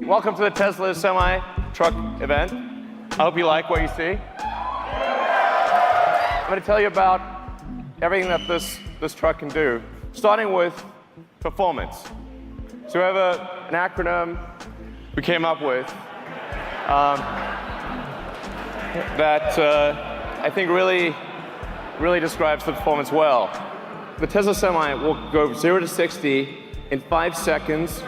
Welcome to the Tesla Semi Truck event. I hope you like what you see. I'm going to tell you about everything that this truck can do, starting with performance. So we have an acronym we came up with that I think really describes the performance well. The Tesla Semi will go 0 to 60 in 5 seconds.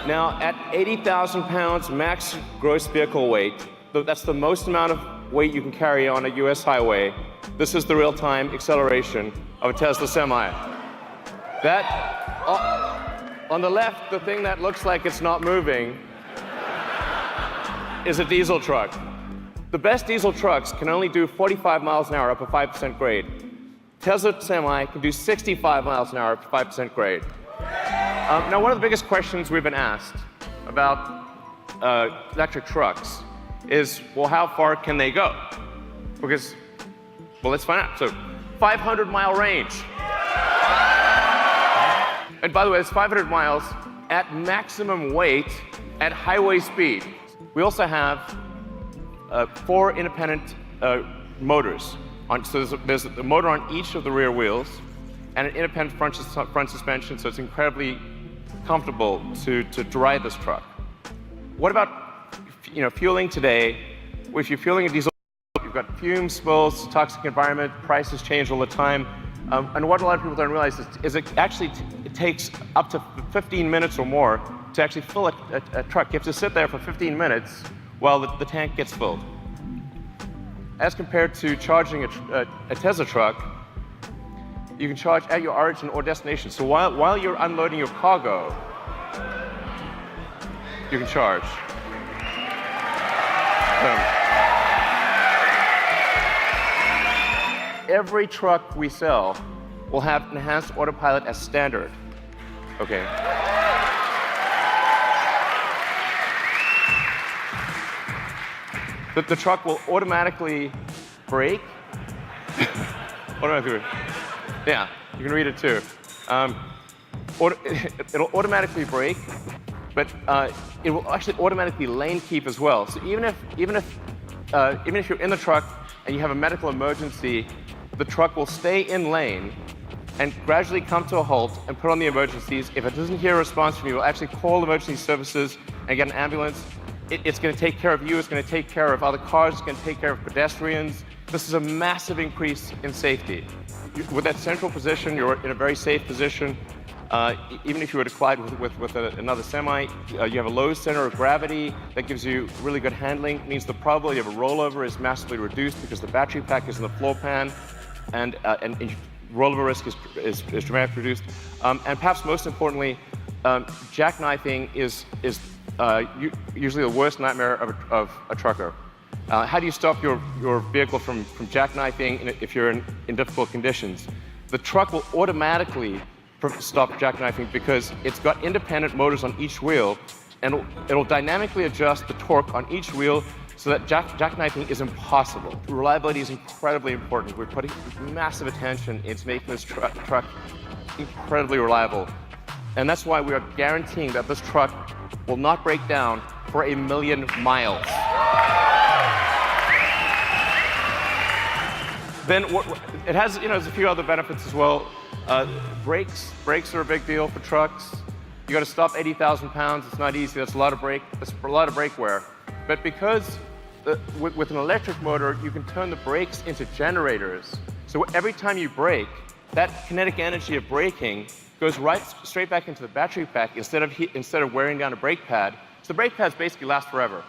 Now, at 80,000 pounds max gross vehicle weight, that's the most amount of weight you can carry on a US highway. This is the real-time acceleration of a Tesla Semi. That, on the left, the thing that looks like it's not moving is a diesel truck. The best diesel trucks can only do 45 miles an hour up a 5% grade. Tesla Semi can do 65 miles an hour up a 5% grade. Now, one of the biggest questions we've been asked about electric trucks is, well, how far can they go? Because, well, let's find out. So, 500-mile range. And by the way, it's 500 miles at maximum weight at highway speed. We also have 4 independent motors. So there's a motor on each of the rear wheels and an independent front suspension, so it's incredibly comfortable to drive this truck. What about fueling today? If you're fueling a diesel, you've got fumes, spills, toxic environment, prices change all the time. And what a lot of people don't realize is it actually it takes up to 15 minutes or more to actually fill a truck. You have to sit there for 15 minutes while the tank gets filled. As compared to charging a Tesla truck, you can charge at your origin or destination. So while you're unloading your cargo, you can charge. Every truck we sell will have enhanced autopilot as standard. Okay. The truck will automatically brake. Yeah, you can read it too. It'll automatically brake, but it will actually automatically lane keep as well. So even if you're in the truck and you have a medical emergency, the truck will stay in lane and gradually come to a halt and put on the emergencies. If it doesn't hear a response from you, it will actually call emergency services and get an ambulance. It's going to take care of you. It's going to take care of other cars. It's going to take care of pedestrians. This is a massive increase in safety. With that central position, you're in a very safe position. Even if you were to collide with another Semi, you have a low center of gravity that gives you really good handling. It means the probability of a rollover is massively reduced because the battery pack is in the floor pan, and rollover risk is dramatically reduced. And perhaps most importantly, jackknifing is usually the worst nightmare of a trucker. How do you stop your vehicle from jackknifing if you're in difficult conditions? The truck will automatically stop jackknifing because it's got independent motors on each wheel, and it'll dynamically adjust the torque on each wheel so that jackknifing is impossible. Reliability is incredibly important. We're putting massive attention into making this truck incredibly reliable. And that's why we are guaranteeing that this truck will not break down for 1 million miles. Then it has, there's a few other benefits as well. Brakes are a big deal for trucks. You got to stop 80,000 pounds. It's not easy. That's a lot of brake wear. But because with an electric motor, you can turn the brakes into generators. So every time you brake, that kinetic energy of braking goes straight back into the battery pack instead of wearing down a brake pad. So the brake pads basically last forever.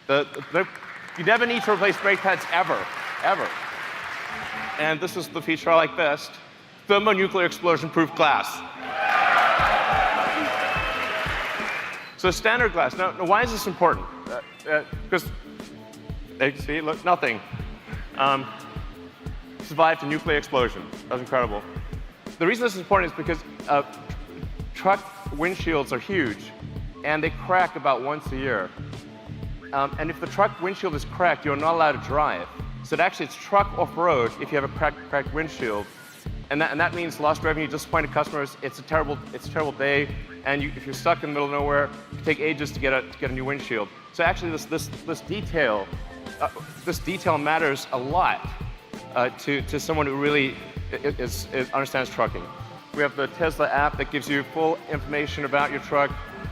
You never need to replace brake pads ever. And this is the feature I like best: thermonuclear explosion-proof glass. So standard glass. Now, why is this important? Because you can see, look, nothing. Survived a nuclear explosion. That was incredible. The reason this is important is because truck windshields are huge, and they crack about once a year. And if the truck windshield is cracked, you're not allowed to drive. So actually, it's truck off-road if you have a cracked windshield. And that means lost revenue, disappointed customers. It's a terrible day. And if you're stuck in the middle of nowhere, it can take ages to get a new windshield. So actually, this detail matters a lot to someone who really understands trucking. We have the Tesla app that gives you full information about your truck.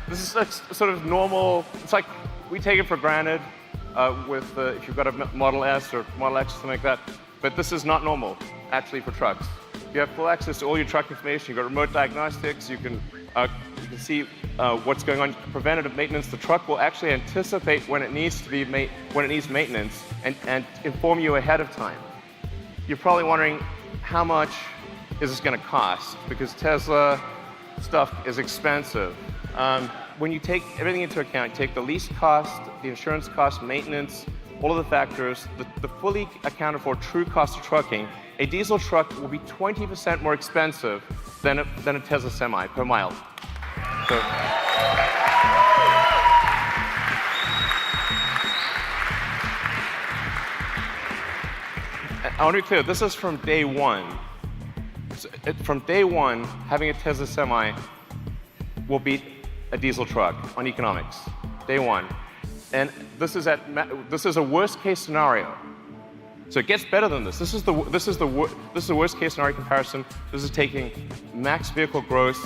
This is like sort of normal. It's like we take it for granted if you've got a Model S or Model X or something like that. But this is not normal, actually, for trucks. You have full access to all your truck information. You've got remote diagnostics. You can see what's going on. Preventative maintenance. The truck will actually anticipate when it needs maintenance and inform you ahead of time. You're probably wondering how much is this going to cost, because Tesla stuff is expensive. When you take everything into account, you take the lease cost, the insurance cost, maintenance, all of the factors, the fully accounted for true cost of trucking, a diesel truck will be 20% more expensive than a Tesla Semi per mile. So, I want to be clear, this is from day one. So, from day one, having a Tesla Semi will beat a diesel truck on economics. Day one. And this is a worst case scenario. So it gets better than this. This is the worst case scenario comparison. This is taking max vehicle gross.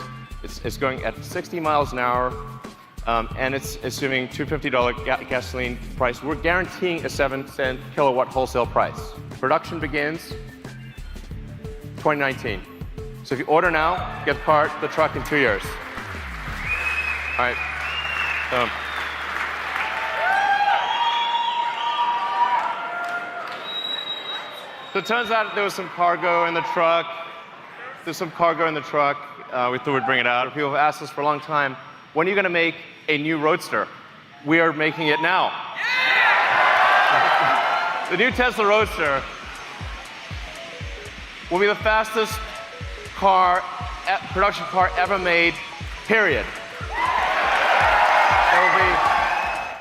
It's going at 60 miles an hour, and it's assuming $250 gasoline price. We're guaranteeing a 7-cent kilowatt wholesale price. Production begins 2019. So if you order now, get the truck in 2 years. All right. So it turns out there was some cargo in the truck. There's some cargo in the truck. We thought we'd bring it out. People have asked us for a long time, when are you going to make a new Roadster? We are making it now. Yeah! The new Tesla Roadster will be the fastest production car ever made, period.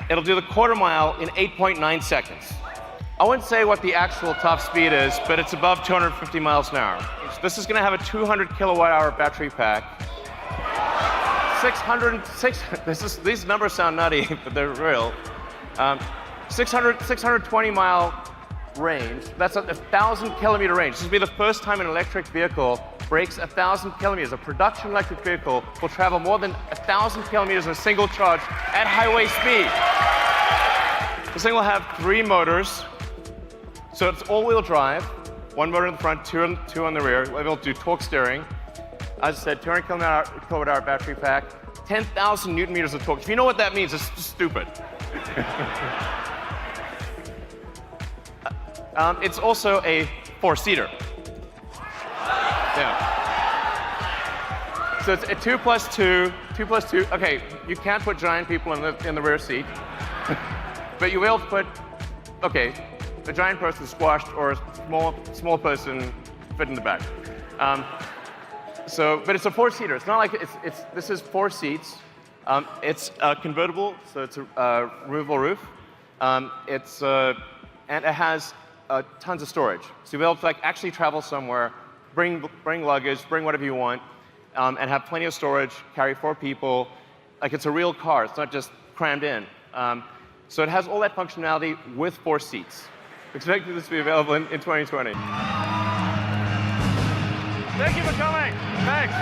It'll do the quarter mile in 8.9 seconds. I wouldn't say what the actual top speed is, but it's above 250 miles an hour. This is going to have a 200 kilowatt hour battery pack. These numbers sound nutty, but they're real. 620 mile range. That's a 1,000 kilometer range. This will be the first time an electric vehicle breaks 1,000 kilometers. A production electric vehicle will travel more than 1,000 kilometers in a single charge at highway speed. This thing will have 3 motors. So it's all-wheel drive, 1 motor in the front, 2 on the rear. We'll be able to do torque steering. As I said, 200 kilowatt hour battery pack, 10,000 newton meters of torque. If you know what that means, it's just stupid. It's also a 4-seater. Yeah. So it's a 2 plus 2. Okay, you can't put giant people in the rear seat, but you'll be able to put, okay, a giant person squashed or a small person fit in the back. But it's a 4-seater. It's not like this is 4 seats. It's convertible, so it's a removable roof. And it has tons of storage. So you'll be able to actually travel somewhere, bring luggage, bring whatever you want, and have plenty of storage, carry 4 people. Like it's a real car. It's not just crammed in. So it has all that functionality with 4 seats. Expecting this to be available in 2020. Thank you for coming. Thanks.